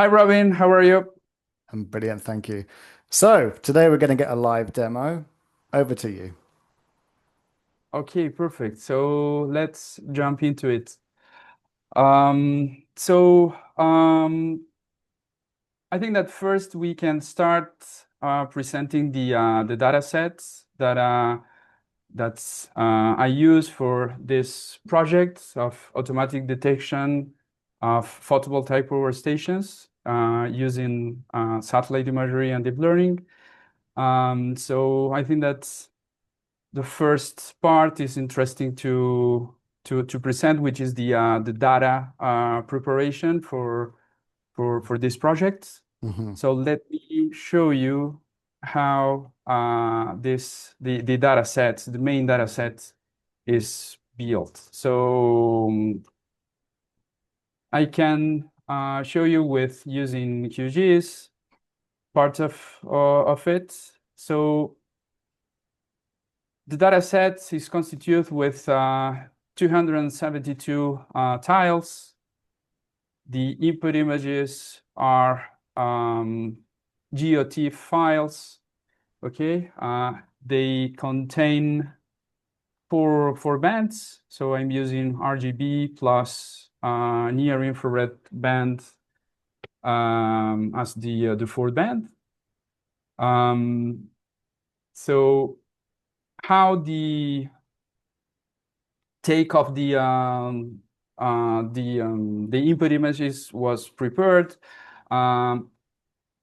Hi, Robin. How are you? I'm brilliant, thank you. So today we're going to get a live demo. Over to you. Okay, perfect. So let's jump into it. So I think that first we can start presenting the data sets that I use for this project of automatic detection of photovoltaic power stations using satellite imagery and deep learning. So I think that the first part is interesting to present, which is the data preparation for this project. hmm So let me show you how the data set, the main data set, is built. So I can show you with using QGIS part of it. So the data set is constituted with 272 tiles. The input images are GeoTIFF files. Okay, they contain four bands. So I'm using RGB plus near infrared band as the fourth band. So how the take of the input images was prepared. Um,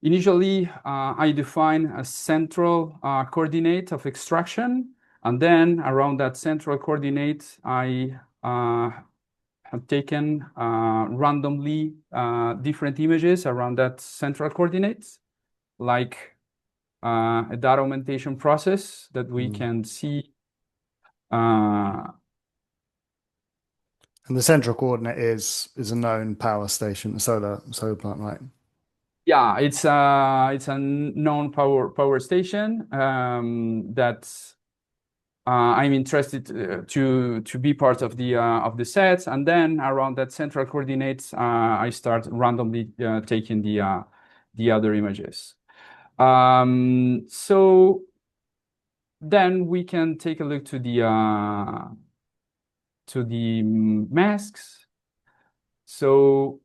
Initially, I define a central coordinate of extraction, and then around that central coordinate, I have taken randomly different images around that central coordinate, like a data augmentation process that we Mm. can see. uh, And the central coordinate is a known power station, a solar plant, right? Yeah, it's a known power station that I'm interested to be part of the sets, and then around that central coordinates, I start randomly taking the other images. So then we can take a look to the masks. So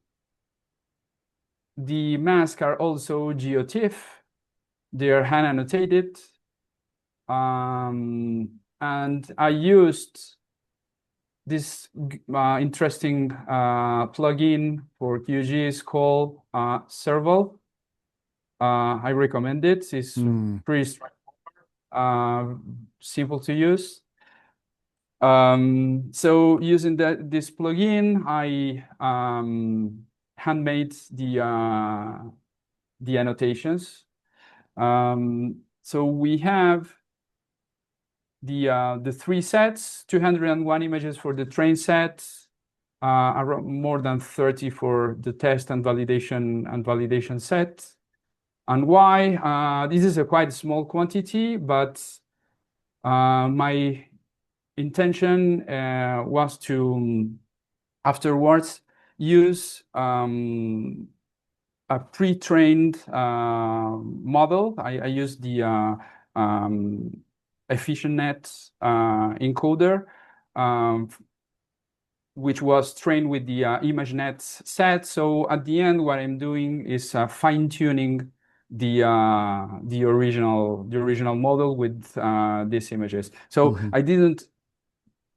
the masks are also GeoTIFF. They are hand annotated. And I used this interesting plugin for QGIS called Serval. I recommend it. It's Mm. pretty simple to use. So using this plugin, I handmade the annotations. So we have the three sets, 201 images for the train set, around more than 30 for the test and validation set. And why? This is a quite small quantity, but my intention was to afterwards use a pre-trained model. I used the EfficientNet encoder, um, which was trained with the ImageNet set. So at the end, what I'm doing is fine-tuning the original model with these images. So hmm I didn't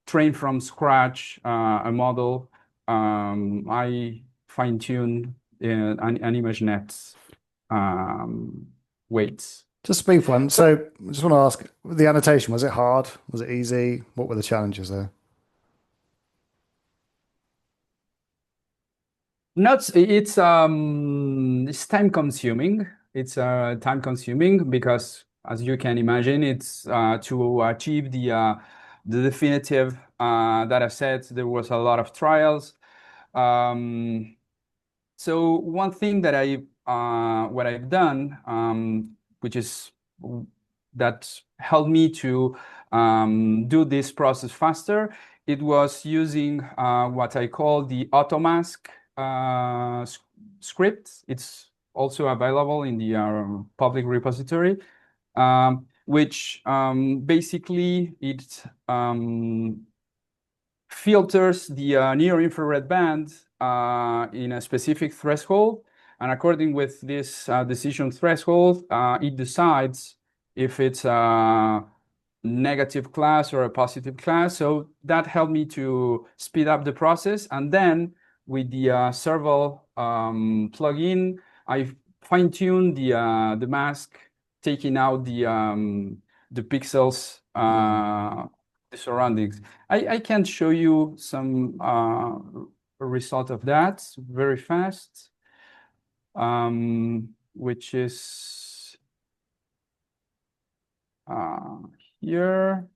train from scratch a model. I fine-tune an ImageNet weights. Just a brief one. So So I just want to ask, the annotation, was it hard? Was it easy? What were the challenges there? not it's time consuming. It's time consuming because, as you can imagine, it's to achieve the definitive data set. There was a lot of trials. Um, so one thing that what I've done, which is that helped me to do this process faster, it was using what I call the AutoMask script. It's also available in the public repository, which basically it filters the near-infrared band in a specific threshold. And according with this decision threshold, it decides if it's a negative class or a positive class. So that helped me to speed up the process. And then with the Serval plugin, I fine-tuned the mask, taking out the pixels, the surroundings. I can show you some result of that very fast, which is here.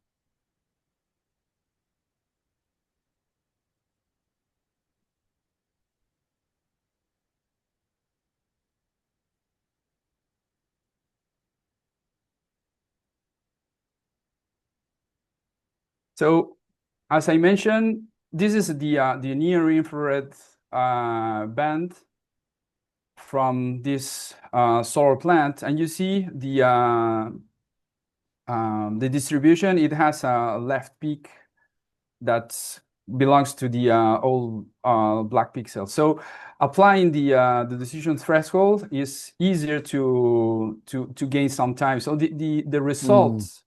So as I mentioned, this is the near infrared band from this solar plant, and you see the distribution. It has a left peak that belongs to the all black pixels. So applying the decision threshold is easier to gain some time. So the results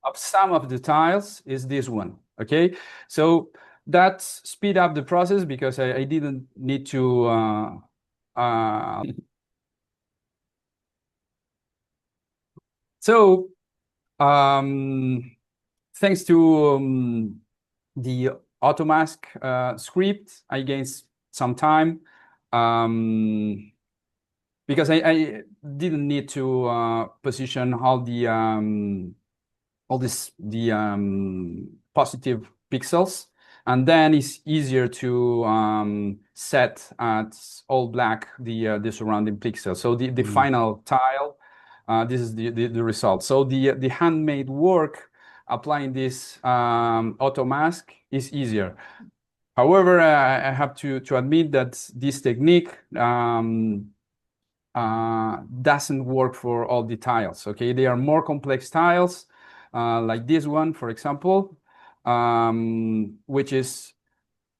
of some of the tiles is this one. Okay, so that speed up the process because I didn't need to so thanks to the AutoMask script, I gained some time because I didn't need to position all the positive pixels, and then it's easier to set at all black the surrounding pixels. So the final tile, this is the result. So the handmade work applying this AutoMask is easier. However, I have to admit that this technique doesn't work for all the tiles. Okay, they are more complex tiles, like this one, for example, which is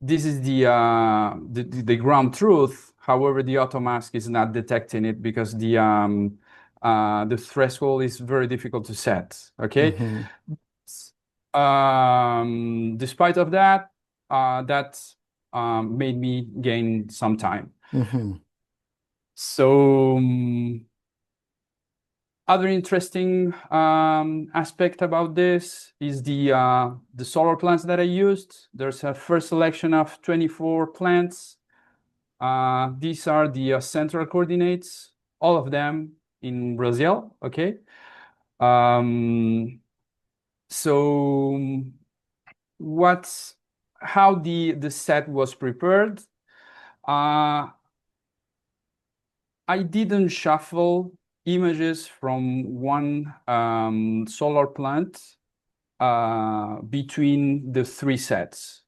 this is the ground truth. However, the AutoMask is not detecting it because the threshold is very difficult to set. Okay. Despite of that, that made me gain some time. So other interesting aspect about this is the solar plants that I used. There's a first selection of 24 plants. These are the central coordinates, all of them in Brazil. Okay. So how the set was prepared? I didn't shuffle images from one solar plant between the three sets.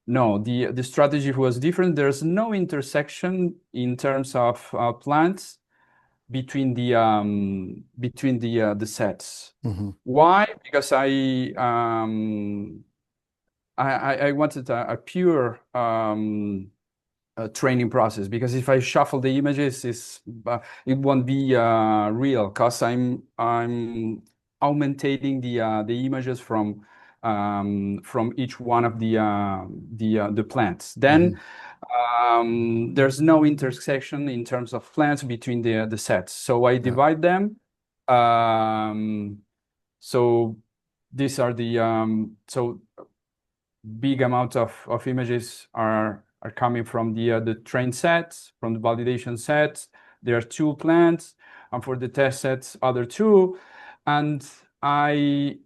No, the strategy was different. There's no intersection in terms of plants between the sets. Why? Because I wanted a pure training process, because if I shuffle the images, it won't be real, because I'm augmentating the images from each one of the plants. Then there's no intersection in terms of plants between the sets, so I divide them. So these are so big amount of images are coming from the train sets, from the validation sets. There are 2 plants, and for the test sets, other 2. And I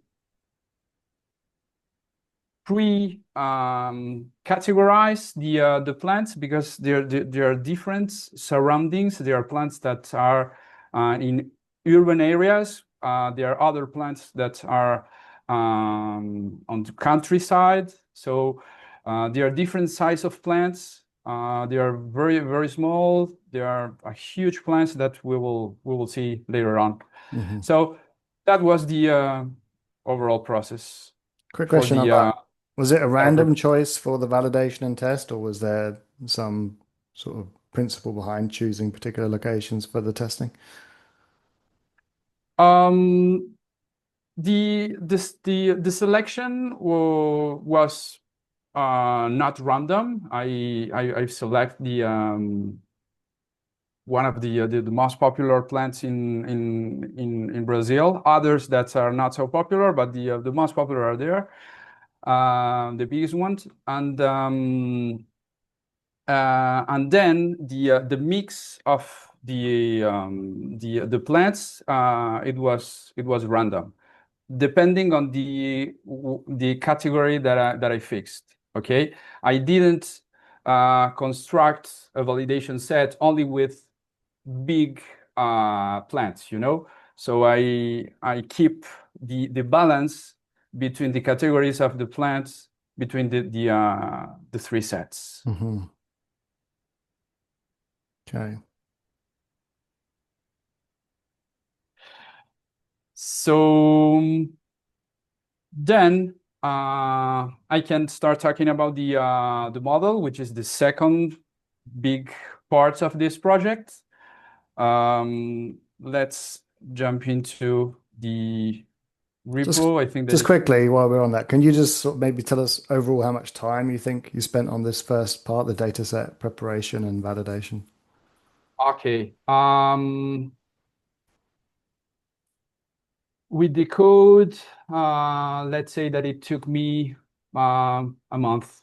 categorize the plants because there are different surroundings. There are plants that are in urban areas. There are other plants that are on the countryside. So there are different size of plants They are very, very small. They are huge plants that we will see later on. Mm-hmm. So that was the overall process Quick for question on the that. Was it a data. random choice for the validation and test, or was there some sort of principle behind choosing particular locations for the testing? Um, the selection was not random. I select the one of the most popular plants in Brazil. Others that are not so popular, but the most popular are there, the biggest ones, and then the mix of the plants, it was random depending on the category that I fixed. Okay, I didn't construct a validation set only with big plants, So I keep the balance between the categories of the plants between the three sets. Mm-hmm. Okay. So then I can start talking about the model, which is the second big part of this project. Let's jump into the Just repo. I think that just is quickly while we're on that, can you just sort of maybe tell us overall how much time you think you spent on this first part, the data set preparation and validation? okay. With the code, let's say that it took me a month.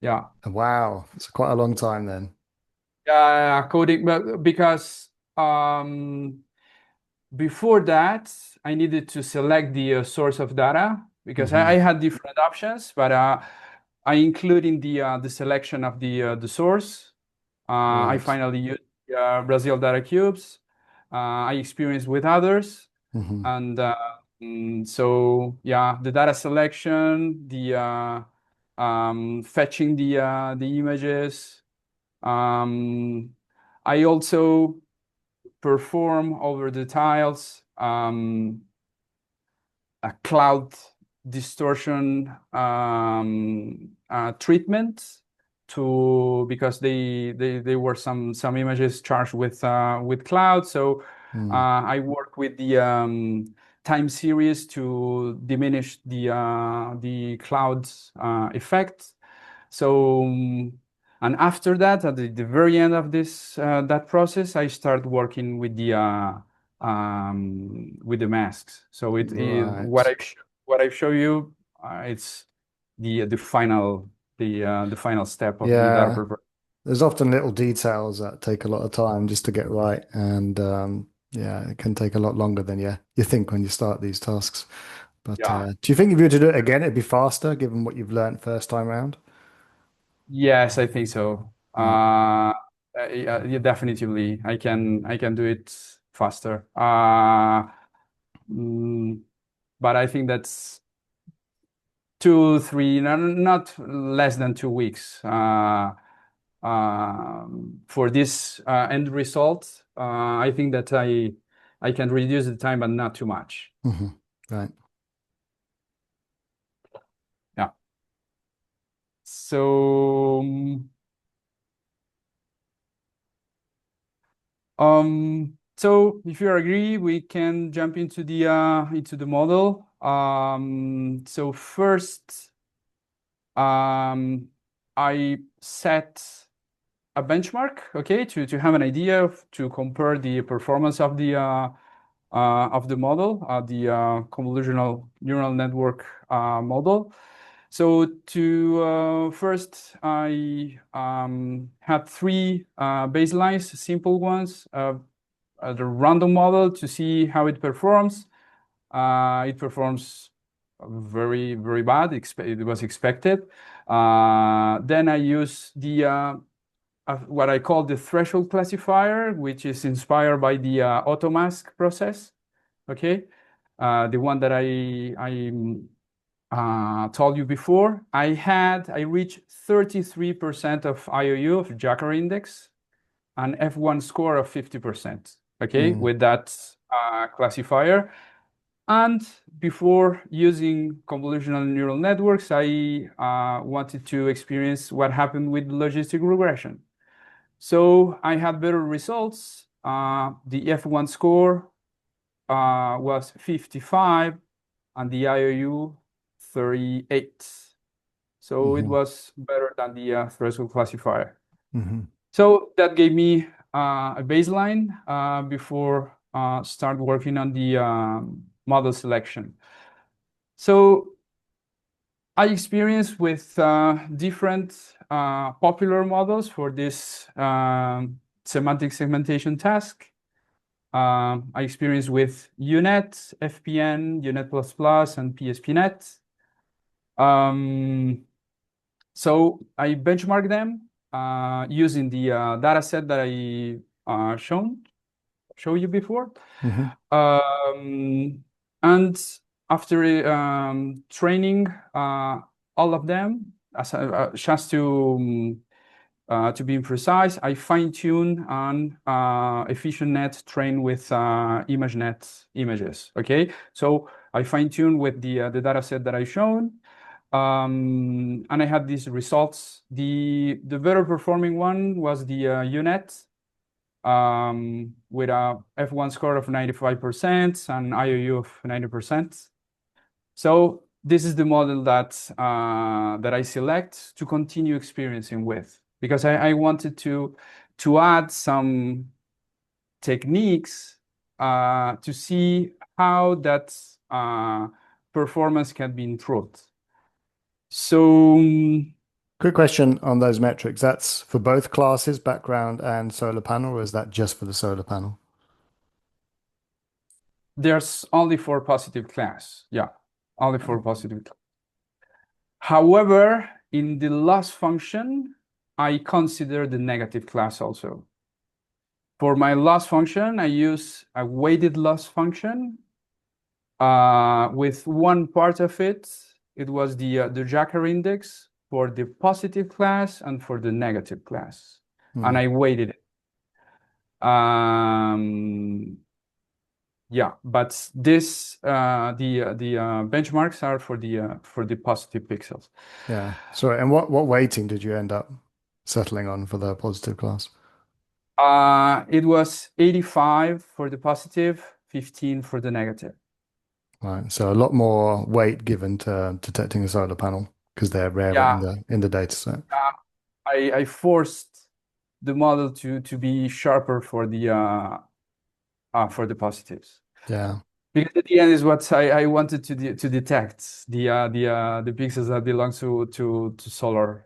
Yeah. Wow, it's quite a long time then. Yeah, coding, but because before that, I needed to select the source of data because I Hmm. had different options, but I include in the selection of the source. I Right. finally used Brazil data cubes. I experienced with others, Hmm. and so yeah, the data selection, the fetching the images. Um, I also perform over the tiles a cloud distortion treatment because they were some images charged with cloud. So Mm. I work with the time series to diminish the cloud effect. So and after that, at the very end of this that process, I start working with the masks. So Right. what I show you, it's the final step of the data Yeah. preparation. There's often little details that take a lot of time just to get right. And yeah, it can take a lot longer than you think when you start these tasks. But Yeah. do you think if you were to do it again, it'd be faster given what you've learned first time round? Yes, I think so. Mm. Yeah, definitely. I can do it faster. Mm, but I think that's 2, 3, not less than 2 weeks for this end result. I think that I can reduce the time, but not too much. Hmm. Right. Yeah. So so if you agree, we can jump into the model. So first, I set a benchmark, okay, to have an idea to compare the performance of the model, the convolutional neural network model. So to first, I had three baselines, simple ones, the random model to see how it performs. It performs very, very bad. It was expected. Then I use what I call the threshold classifier, which is inspired by the AutoMask process. Okay, the one that I told you before, I reached 33% of IOU of Jacker index and F1 score of 50%, okay, with that classifier. And before using convolutional neural networks, I wanted to experience what happened with logistic regression. So I had better results. The F1 score was 55 and the IOU 38. So it was better than the threshold classifier. So that gave me a baseline before start working on the model selection. So I experienced with different popular models for this semantic segmentation task. I experienced with UNet, FPN, UNet++, and PSPNet. So I benchmark them using the dataset that I show you before. And after training all of them, just to be precise, I fine-tune on EfficientNet trained with ImageNet images. Okay, so I fine-tune with the dataset that I shown. And I had these results. The better performing one was the UNet with a F1 score of 95% and IOU of 90%. So this is the model that I select to continue experiencing with, because I wanted to add some techniques to see how that performance can be improved. So quick question on those metrics. That's for both classes, background and solar panel, or is that just for the solar panel? there's only for positive class. Yeah, only for positive class. However, in the loss function, I consider the negative class also. For my loss function, I use a weighted loss function. With one part of it, it was the Jacker index for the positive class and for the negative class, and I weighted it. Yeah, but this the benchmarks are for the positive pixels. Yeah. Sorry. And what weighting did you end up settling on for the positive class? It was 85 for the positive, 15 for the negative. Right. So a lot more weight given to detecting a solar panel because they're rarer Yeah, in the data set. I forced the model to be sharper for the positives. Yeah. Because at the end is what I wanted to detect the pixels that belong to solar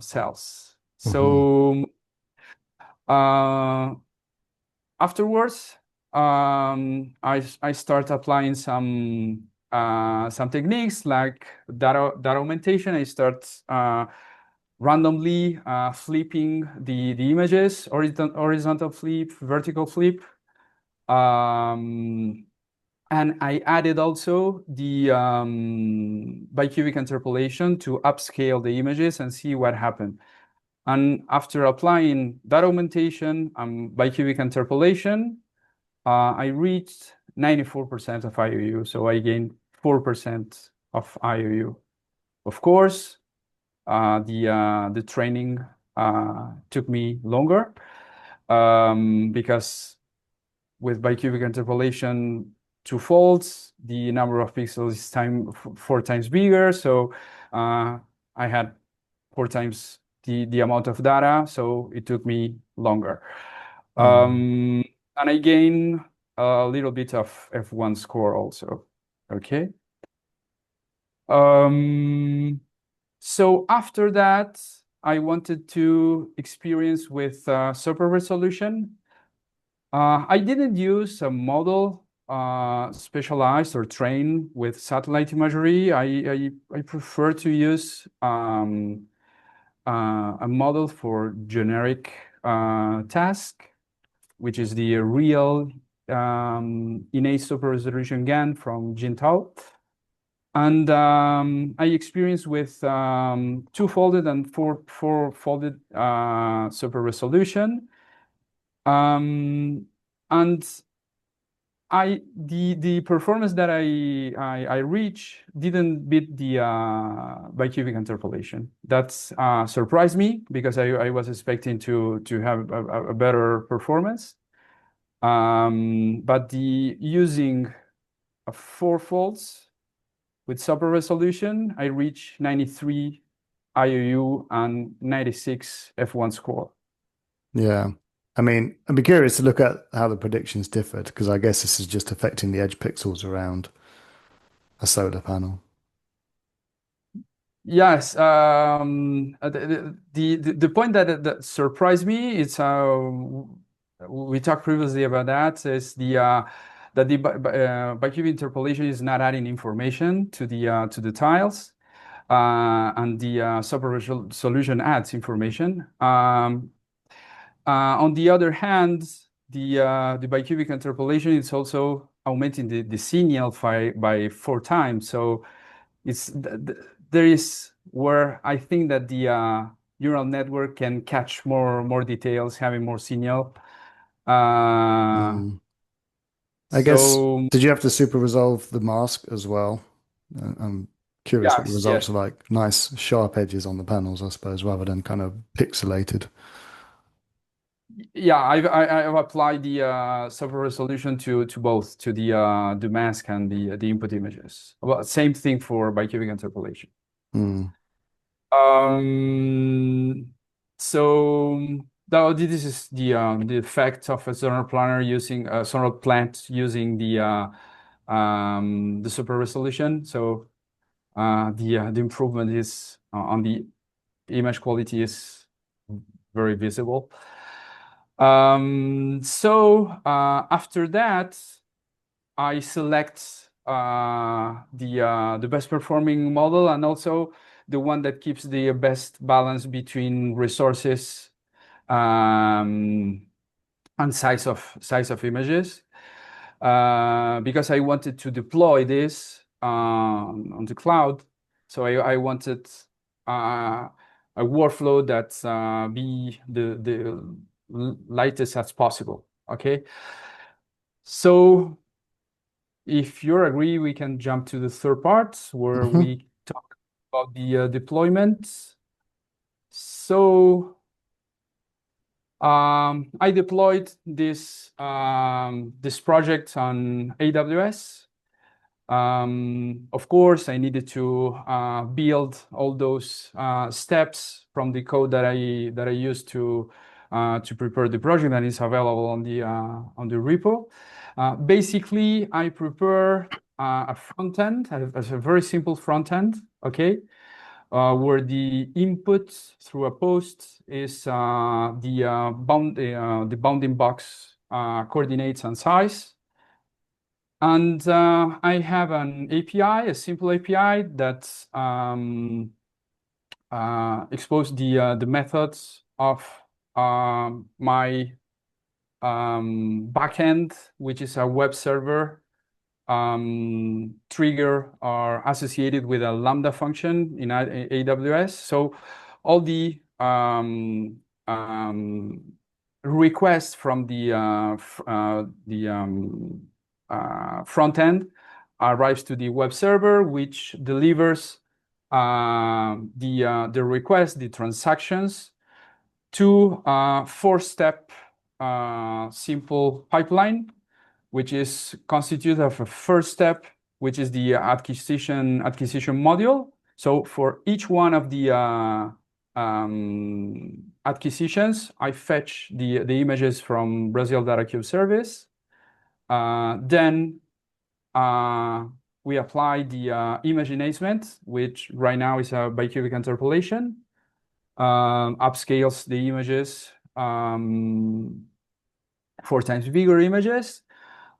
cells. So afterwards, I start applying some techniques like data augmentation. I start randomly flipping the images, horizontal flip, vertical flip. And I added also the bicubic interpolation to upscale the images and see what happened. And after applying that augmentation and bicubic interpolation, I reached 94% of IOU. So I gained 4% of IOU. Of course, the training took me longer because with bicubic interpolation, two folds, the number of pixels is 4 times bigger. So I had 4 times the amount of data. So it took me longer. And I gained a little bit of F1 score also. Okay. So after that, I wanted to experience with super resolution. I didn't use a model specialized or trained with satellite imagery. I prefer to use a model for generic task, which is the real innate super resolution GAN from Jintao. And I experienced with two-folded and four-folded super resolution. And the performance that I reach didn't beat the bicubic interpolation. That's surprised me because I was expecting to have a better performance. But the using four folds with super resolution, I reach 93 IOU and 96 F1 score. Yeah. I mean, I'd be curious to look at how the predictions differed because I guess this is just affecting the edge pixels around a solar panel. Yes, the point that surprised me is we talked previously about that is that the bicubic interpolation is not adding information to the tiles, and the super resolution adds information. On the other hand, the bicubic interpolation is also augmenting the signal by 4 times. So it's there is where I think that the neural network can catch more details, having more signal. Mm. I guess, So did you have to super resolve the mask as well? I'm curious what the yes, results yes. are like. Nice sharp edges on the panels, I suppose, rather than kind of pixelated. Yeah, I've applied the super resolution to both the mask and the input images. Well, same thing for bicubic interpolation. Mm. Um, so this is the effect of a zonal planner using a zonal plant using the super resolution. So the improvement is on the image quality is very visible. After that, I select the best performing model and also the one that keeps the best balance between resources and size of images, because I wanted to deploy this on the cloud. So I wanted a workflow that be the lightest as possible. Okay. So if you agree, we can jump to the third part where Mhm. we talk about the deployment. So I deployed this project on AWS. Of course, I needed to build all those steps from the code that I used to prepare the project, and it's available on the repo. Basically, I prepare a front end as a very simple front end, okay, where the input through a post is the bounding box coordinates and size. And I have an API, a simple API that exposes the methods of my backend, which is a web server. Trigger are associated with a Lambda function in AWS. So all the requests from the front end arrives to the web server, which delivers the request, the transactions, to a four-step simple pipeline, which is constituted of a first step, which is the acquisition module. So for each one of the acquisitions, I fetch the images from Brazil Data Cube service. Then we apply the image enhancement, which right now is a bicubic interpolation, upscales the images 4 times bigger images.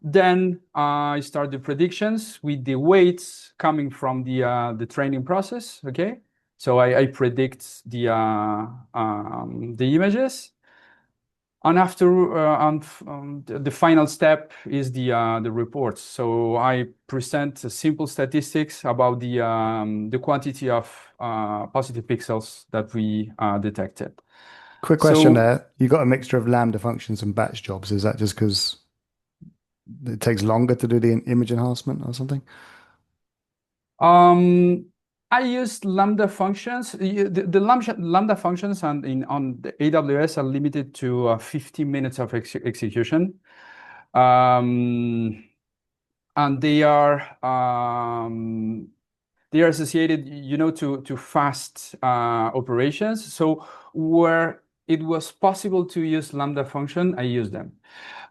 Then I start the predictions with the weights coming from the training process. Okay, so I predict the images, And after the final step is the reports. So I present simple statistics about the quantity of positive pixels that we detected. Quick question So there. You got a mixture of Lambda functions and batch jobs. Is that just because it takes longer to do the image enhancement or something? um, I use Lambda functions. The Lambda functions on the AWS are limited to 15 minutes of execution. Um, and they are associated, to fast operations. So where it was possible to use Lambda function, I use them.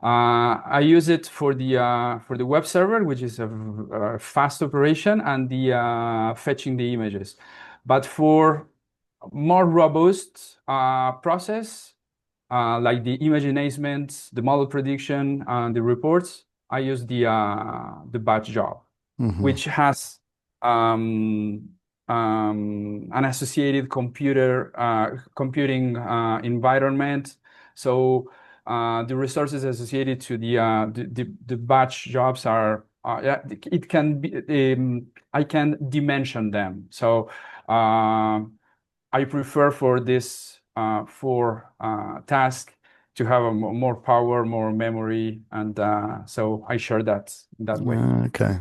I use it for the web server, which is a fast operation, and the fetching the images. But for more robust process, like the image enhancement, the model prediction, and the reports, I use the batch job, Hmm. which has um, an associated computing environment. So the resources associated to the batch jobs are yeah, it can be I can dimension them. So I prefer for this for task to have more power, more memory, and so I share that way. Okay.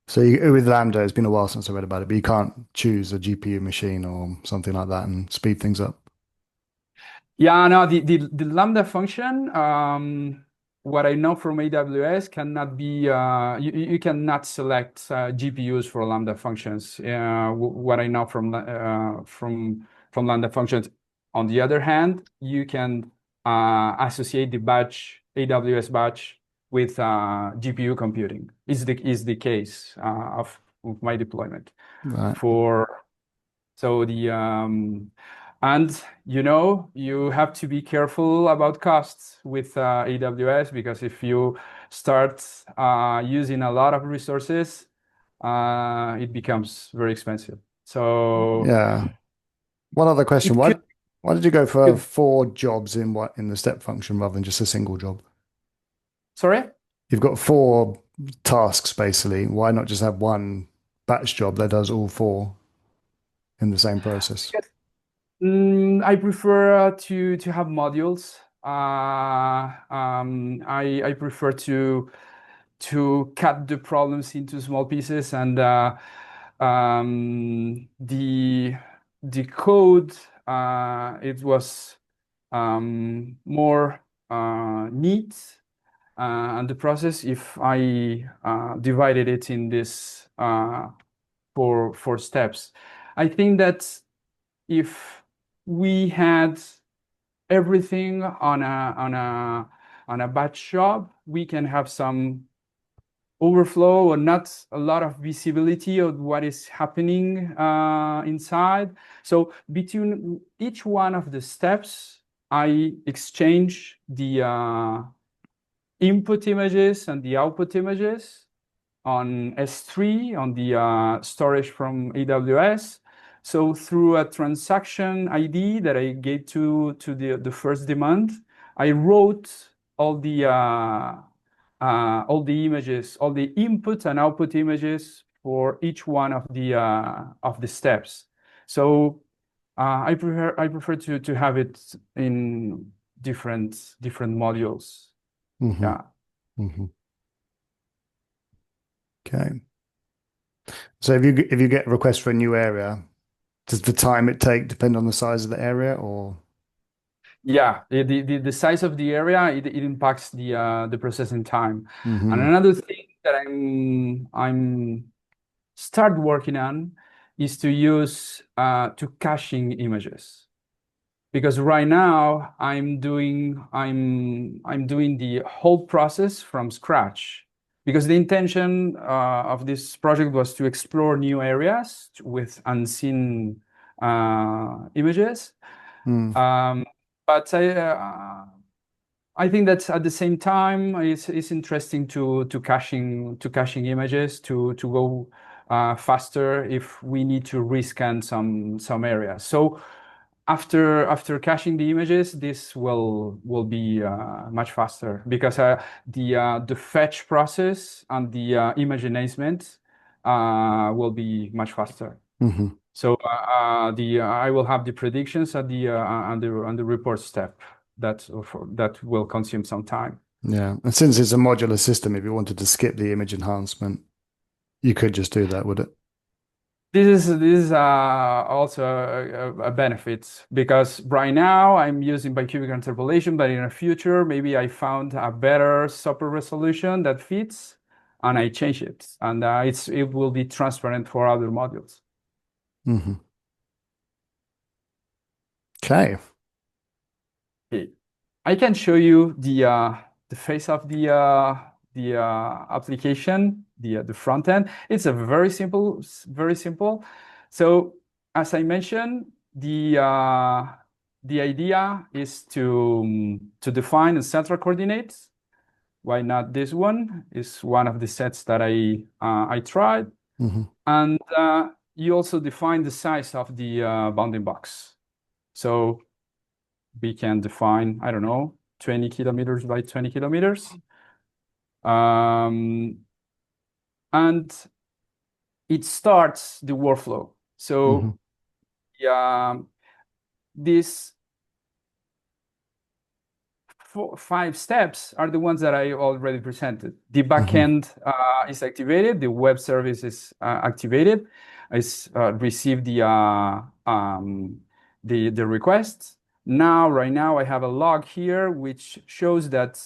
So with Lambda, it's been a while since I read about it, but you can't choose a GPU machine or something like that and speed things up. Yeah, no, the Lambda function, what I know from AWS cannot be, you cannot select GPUs for Lambda functions. What I know from Lambda functions. On the other hand, you can associate the batch, AWS batch, with GPU computing. Is the case of my deployment Right. for so the and you have to be careful about costs with AWS, because if you start using a lot of resources, it becomes very expensive. So Yeah. One other question. it Why could, why did you go for could 4 jobs in the step function rather than just a single job? sorry? You've got 4 tasks basically. Why not just have one batch job that does all 4 in the same process? I prefer to have modules. I prefer to cut the problems into small pieces, and the code it was more neat, and the process if I divided it in this four steps. I think that if we had everything on a batch job, we can have some overflow or not a lot of visibility of what is happening inside. So between each one of the steps, I exchange the input images and the output images on S3 on the storage from AWS. So through a transaction ID that I gave to the first demand, I wrote all the images, all the input and output images for each one of the steps. So I prefer to have it in different modules. Hmm. Yeah. Hmm. Okay. So if you get a request for a new area, does the time it take depend on the size of the area or? Yeah, the size of the area it impacts the processing time. And Hmm. another thing that I'm start working on is to use to caching images, because right now I'm doing the whole process from scratch, because the intention of this project was to explore new areas with unseen images. Mm. Um, but I think that at the same time it's interesting to caching images to go faster if we need to rescan some areas. So after caching the images, this will be much faster because the fetch process and the image enhancement will be much faster. Mm-hmm. So I will have the predictions at the on the report step that will consume some time. Yeah, and since it's a modular system, if you wanted to skip the image enhancement, you could just do that, would it? This is also a benefit because right now I'm using bicubic interpolation, but in the future maybe I found a better super resolution that fits, and I change it, and it will be transparent for other modules. Mm-hmm. Okay. Okay. I can show you the face of the application, the front end. It's a very simple, very simple. So as I mentioned, the idea is to define a central coordinates. Why not this one? Is one of the sets that I tried, Mm-hmm. and you also define the size of the bounding box. So we can define, I don't know, 20 kilometers by 20 kilometers. And it starts the workflow. Mm-hmm. So these 5 steps are the ones that I already presented. The Mm-hmm. backend is activated, the web service is activated, it's received the request. Now, right now, I have a log here which shows that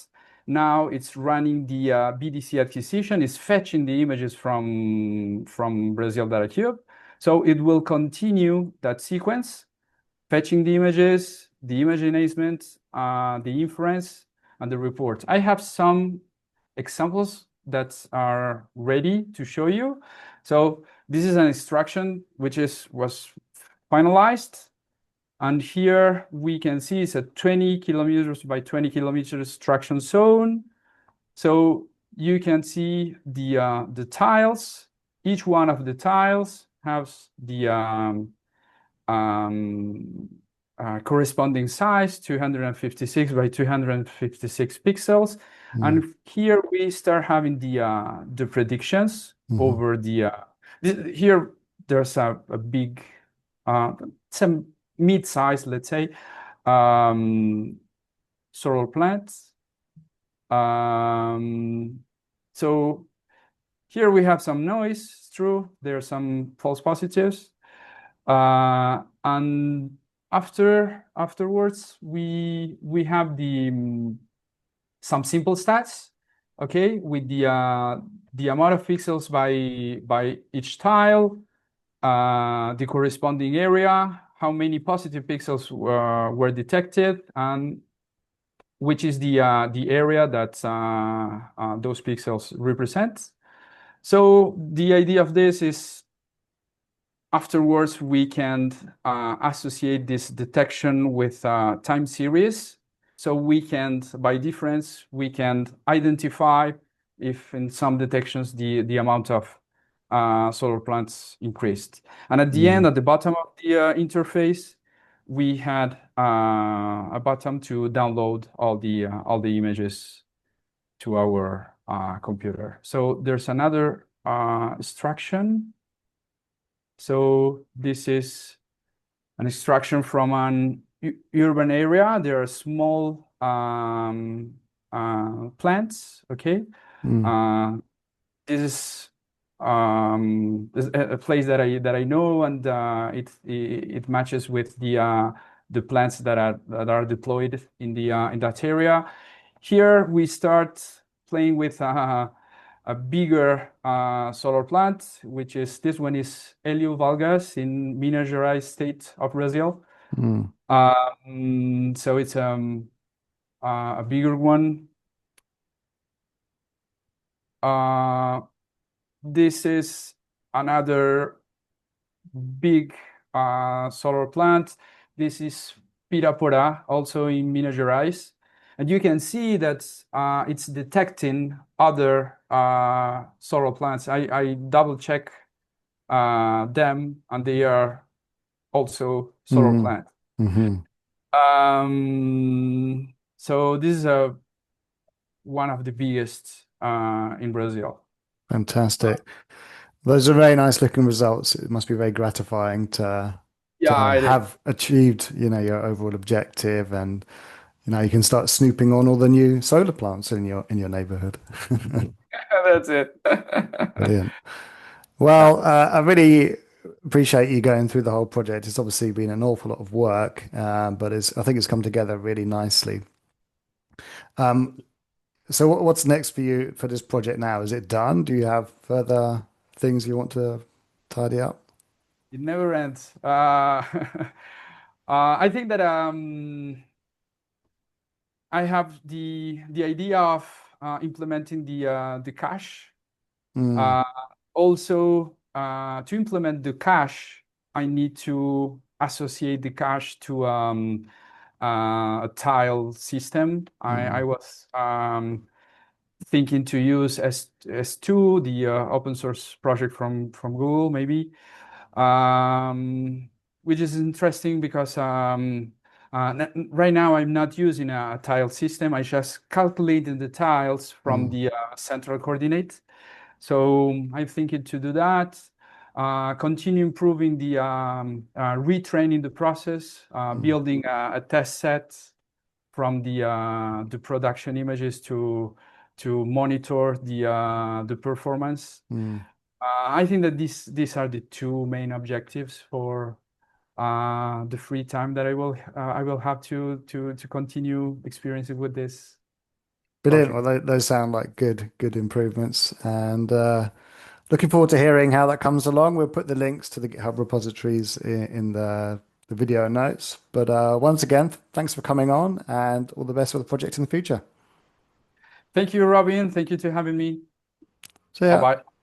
now it's running the BDC acquisition, is fetching the images from Brazil Data Cube. So it will continue that sequence, fetching the images, the image enhancement, the inference, and the report. I have some examples that are ready to show you. So this is an extraction which was finalized. And here we can see it's a 20 kilometers by 20 kilometers extraction zone. So you can see the tiles. Each one of the tiles has the corresponding size, 256 by 256 pixels. Mm-hmm. And here we start having the predictions Mm-hmm. over here there's a big, some mid-size, let's say, solar plants. So here we have some noise, it's true. There are some false positives. And afterwards, we have some simple stats, okay, with the amount of pixels by each tile, the corresponding area, how many positive pixels were detected, and which is the area that those pixels represent. So the idea of this is afterwards we can associate this detection with time series. So we can, by difference, we can identify if in some detections the amount of solar plants increased. And at the end, at the bottom of the interface, we had a button to download all the images to our computer. So there's another extraction. So this is an extraction from an urban area. There are small plants, okay? This is a place that I know, and it matches with the plants that are deployed in that area. Here we start playing with a bigger solar plant, which is this one is Hélio Valgas in Minas Gerais state of Brazil. So it's a bigger one. This is another big solar plant. This is Pirapora, also in Minas Gerais. And you can see that it's detecting other solar plants. I double check them, and they are also solar plants. Hmm. So this is one of the biggest in Brazil. Fantastic. Those are very nice looking results. It must be very gratifying to Yeah, it is. have achieved, your overall objective, and you can start snooping on all the new solar plants in your neighborhood. That's it. Brilliant. Yeah. Well, I really appreciate you going through the whole project. It's obviously been an awful lot of work, but I think it's come together really nicely. Um, so what's next for you for this project now? Is it done? Do you have further things you want to tidy up? It never ends. I think that I have the idea of implementing the cache. Mm, Uh, Also, to implement the cache, I need to associate the cache to a tile system. I mm, was thinking to use S2, the open source project from Google, maybe, which is interesting because right now I'm not using a tile system. I just calculated the tiles from mm, the central coordinate. So I'm thinking to do that, continue improving the retraining the process, mm, building a test set from the production images to monitor the performance. mm. I think that these are the two main objectives for the free time that I will have to continue experiencing with this Brilliant. project. Well, those sound like good improvements, and looking forward to hearing how that comes along. We'll put the links to the GitHub repositories in the video notes. But once again, thanks for coming on, and all the best for the project in the future. Thank you, Robin. Thank you to having me. So Bye yeah. bye.